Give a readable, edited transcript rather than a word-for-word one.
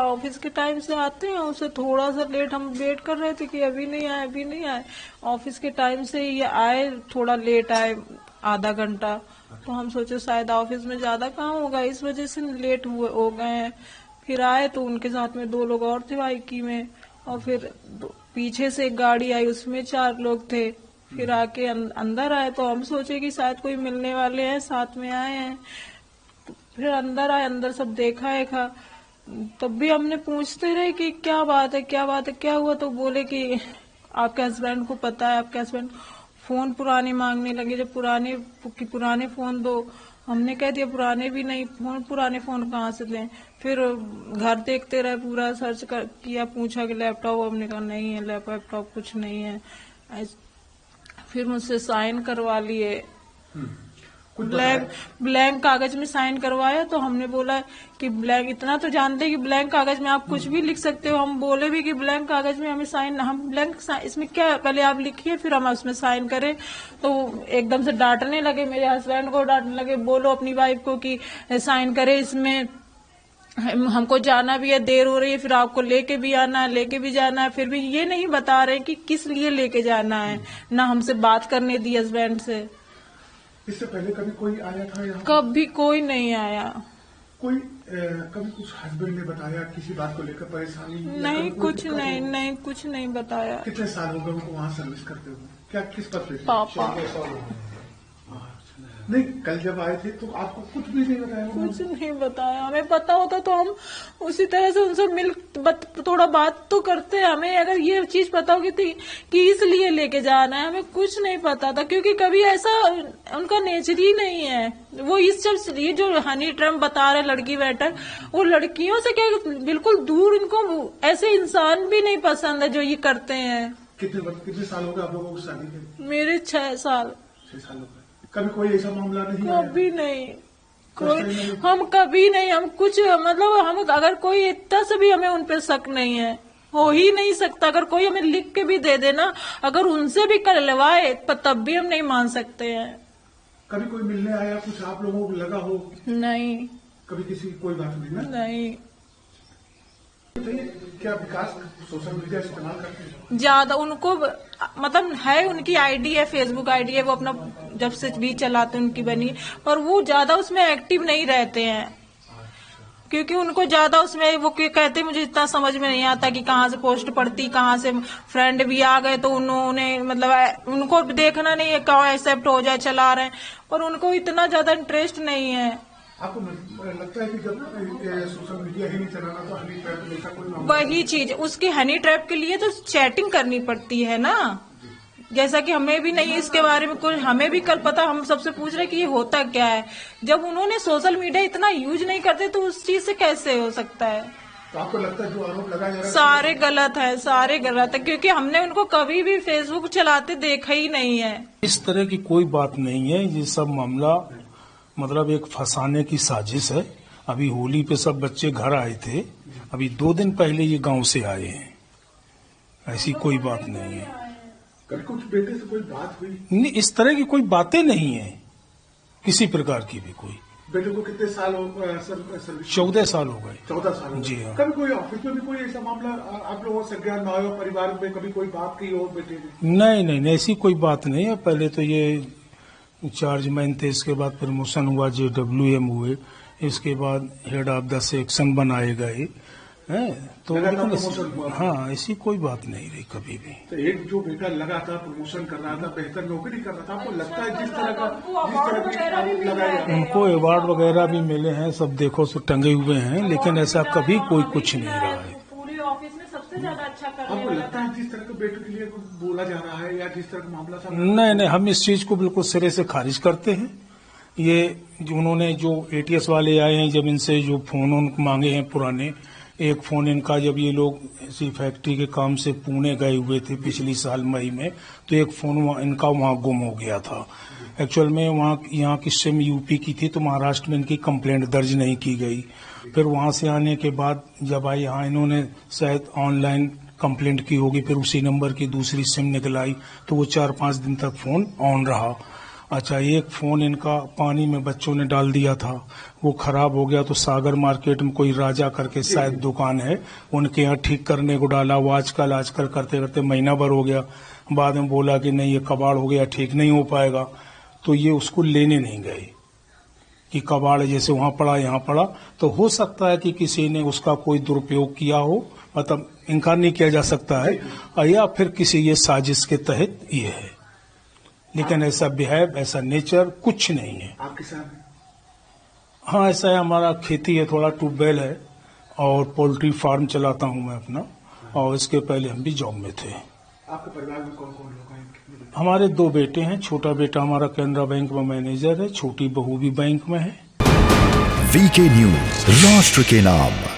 Office के time से आते हैं, उसे थोड़ा सा लेट हम वेट कर रहे थे कि अभी नहीं आए अभी नहीं आए। ऑफिस के टाइम से ये आए, थोड़ा लेट आए, आधा घंटा। तो हम सोचे शायद ऑफिस में ज्यादा काम होगा, इस वजह से लेट हो गए हैं। फिर आए तो उनके साथ में 2 लोग और थे बाइकी में, और फिर पीछे से एक गाड़ी आई, उसमें 4 लोग थे। फिर आके अंदर आए तो हम सोचे कि शायद कोई मिलने वाले हैं, साथ में आए हैं। फिर अंदर आए, अंदर सब देखा है खा। तब भी हमने पूछते रहे कि क्या बात है क्या बात है क्या हुआ, तो बोले कि आपके हस्बैंड को पता है, आपके हस्बैंड फोन पुराने मांगने लगे, जब पुराने फोन दो। हमने कह दिया पुराने भी नहीं, पुराने फोन कहाँ से लें। फिर घर देखते रहे, पूरा किया, पूछा कि लैपटॉप, हमने कहा नहीं है लैपटॉप, कुछ नहीं है। फिर मुझसे साइन करवा लिए, ब्लैंक कागज में साइन करवाया। तो हमने बोला कि ब्लैंक, इतना तो जानते हैं कि ब्लैंक कागज में आप कुछ भी लिख सकते हो। हम बोले भी कि ब्लैंक कागज में हमें साइन, हम ब्लैंक इसमें क्या, पहले आप लिखिए फिर हम उसमें साइन करें। तो एकदम से डांटने लगे, मेरे हस्बैंड को डांटने लगे, बोलो अपनी वाइफ को कि साइन करे इसमें, हमको जाना भी है, देर हो रही है, फिर आपको लेके भी आना है, लेके भी जाना है। फिर भी ये नहीं बता रहे कि किस लिए लेके जाना है, ना हमसे बात करने दी हस्बैंड से। इससे पहले कभी कोई आया था यहाँ? कभी कोई नहीं आया। कभी कुछ हस्बैंड ने बताया किसी बात को लेकर परेशानी? नहीं, कुछ नहीं, कुछ नहीं बताया। कितने साल हो गए उनको वहाँ सर्विस करते हुए? क्या किस पद पे? पापा। नहीं, कल जब आए थे तो आपको कुछ भी नहीं बताया? कुछ नहीं बताया। हमें पता होता तो हम उसी तरह से उनसे थोड़ा बात तो करते। हमें अगर ये चीज पता होगी थी कि इसलिए लेके जाना है, हमें कुछ नहीं पता था, क्योंकि कभी ऐसा उनका नेचर ही नहीं है। वो ये जो हनी ट्रम्प बता रहे लड़की वेटर, वो लड़कियों से क्या बिल्कुल दूर, इनको ऐसे इंसान भी नहीं पसंद है जो ये करते हैं। कितने साल हो गए आप लोगों को शादी के? मेरे 6 साल। 6 साल हो गए। कभी कोई ऐसा मामला नहीं? कभी नहीं, हम कभी नहीं, हम कुछ मतलब हम अगर कोई इतना से भी हमें उन पे शक नहीं है, हो ही नहीं सकता। अगर कोई हमें लिख के भी दे देना, अगर उनसे भी करवाए तब भी हम नहीं मान सकते हैं। कभी कोई मिलने आया, कुछ आप लोगों को लगा हो? नहीं, कभी किसी कोई बात नहीं? नहीं। क्या विकास सोशल मीडिया इस्तेमाल करते हैं? ज्यादा उनको मतलब है, उनकी आईडी है, फेसबुक आईडी है, वो अपना जब से भी चलाते उनकी बनी, पर वो ज्यादा उसमें एक्टिव नहीं रहते हैं, क्योंकि उनको ज्यादा उसमें वो कहते मुझे इतना समझ में नहीं आता कि कहाँ से पोस्ट पड़ती, कहाँ से फ्रेंड भी आ गए तो उन्होंने मतलब उनको देखना नहीं है, कहाँ एक्सेप्ट हो जाए, चला रहे हैं, पर उनको इतना ज्यादा इंटरेस्ट नहीं है। आपको लगता है कि जब सोशल मीडिया ही नहीं चलाना तो हनी ट्रैप जैसा कोई वही चीज, उसकी हनी ट्रैप के लिए तो चैटिंग करनी पड़ती है ना, जैसा कि हमें भी नहीं इसके बारे में कुछ, हमें भी कल पता, हम सबसे पूछ रहे कि ये होता क्या है। जब उन्होंने सोशल मीडिया इतना यूज नहीं करते तो उस चीज से कैसे हो सकता है? तो आपको लगता है जो आरोप लगाया जा रहा है सारे गलत है, सारे गलत है, क्योंकि हमने उनको कभी भी फेसबुक चलाते देखा ही नहीं है। इस तरह की कोई बात नहीं है, ये सब मामला मतलब एक फंसाने की साजिश है। अभी होली पे सब बच्चे घर आए थे, अभी 2 दिन पहले ये गांव से आए हैं, ऐसी कोई बात नहीं है। कल कुछ बेटे से कोई बात हुई? नहीं, इस तरह की कोई बातें नहीं है, किसी प्रकार की भी कोई। बेटे को कितने साल हो? 14 साल हो गए। 14 साल जी हाँ। कभी कोई ऑफिस में भी कोई ऐसा मामला आप लोगों से ज्ञान न हो, परिवार में कभी कोई बात की हो बेटे ने? नहीं, ऐसी कोई बात नहीं है। पहले तो ये चार्जमैन थे, इसके बाद प्रमोशन हुआ, JWM हुए, इसके बाद हेड ऑफ द सेक्शन बनाए गए हैं, तो लेकिन हाँ, ऐसी कोई बात नहीं रही कभी भी। तो एक जो बेटा लगा था, प्रमोशन कर रहा था, बेहतर नौकरी कर रहा था, आपको लगता है जिस तरह की लगाया उनको अवार्ड वगैरह भी मिले हैं, सब देखो सब टंगे हुए हैं, लेकिन ऐसा कभी कोई कुछ नहीं रहा है। पूरे ऑफिस में सबसे ज्यादा अच्छा आपको लगता है जिस तरह के बेटे के लिए बोला जा रहा है या जिस तरह का मामला था? नहीं, हम इस चीज को बिल्कुल सिरे से खारिज करते हैं। ये उन्होंने जो ATS वाले आए हैं, जब इनसे जो फोन मांगे हैं पुराने, एक फोन इनका जब ये लोग इसी फैक्ट्री के काम से पुणे गए हुए थे पिछली साल मई में, तो एक फोन इनका वहाँ गुम हो गया था। एक्चुअल में यहाँ की सिम UP की थी, तो महाराष्ट्र में इनकी कंप्लेंट दर्ज नहीं की गई। फिर वहाँ से आने के बाद जब आए यहाँ, इन्होंने शायद ऑनलाइन कंप्लेंट की होगी, फिर उसी नंबर की दूसरी सिम निकल आई, तो वो 4-5 दिन तक फोन ऑन रहा। अच्छा, एक फोन इनका पानी में बच्चों ने डाल दिया था, वो खराब हो गया, तो सागर मार्केट में कोई राजा करके शायद दुकान है, उनके यहाँ ठीक करने को डाला। वो आजकल करते करते महीना भर हो गया, बाद में बोला कि नहीं ये कबाड़ हो गया, ठीक नहीं हो पाएगा, तो ये उसको लेने नहीं गए कि कबाड़ जैसे वहां पड़ा यहाँ पड़ा। तो हो सकता है कि किसी ने उसका कोई दुरुपयोग किया हो, मतलब इनकार नहीं किया जा सकता है, या फिर किसी ये साजिश के तहत ये है, लेकिन ऐसा बिहेव, ऐसा नेचर कुछ नहीं है। आप किसान हैं? हाँ, ऐसा है, हमारा खेती है, थोड़ा ट्यूबवेल है और पोल्ट्री फार्म चलाता हूँ मैं अपना, और इसके पहले हम भी जॉब में थे। आपके परिवार में कौन कौन लोग हैं? कितने लोग? हमारे 2 बेटे हैं, छोटा बेटा हमारा केनरा बैंक में मैनेजर है, छोटी बहू भी बैंक में है। वीके न्यूज, राष्ट्र के नाम।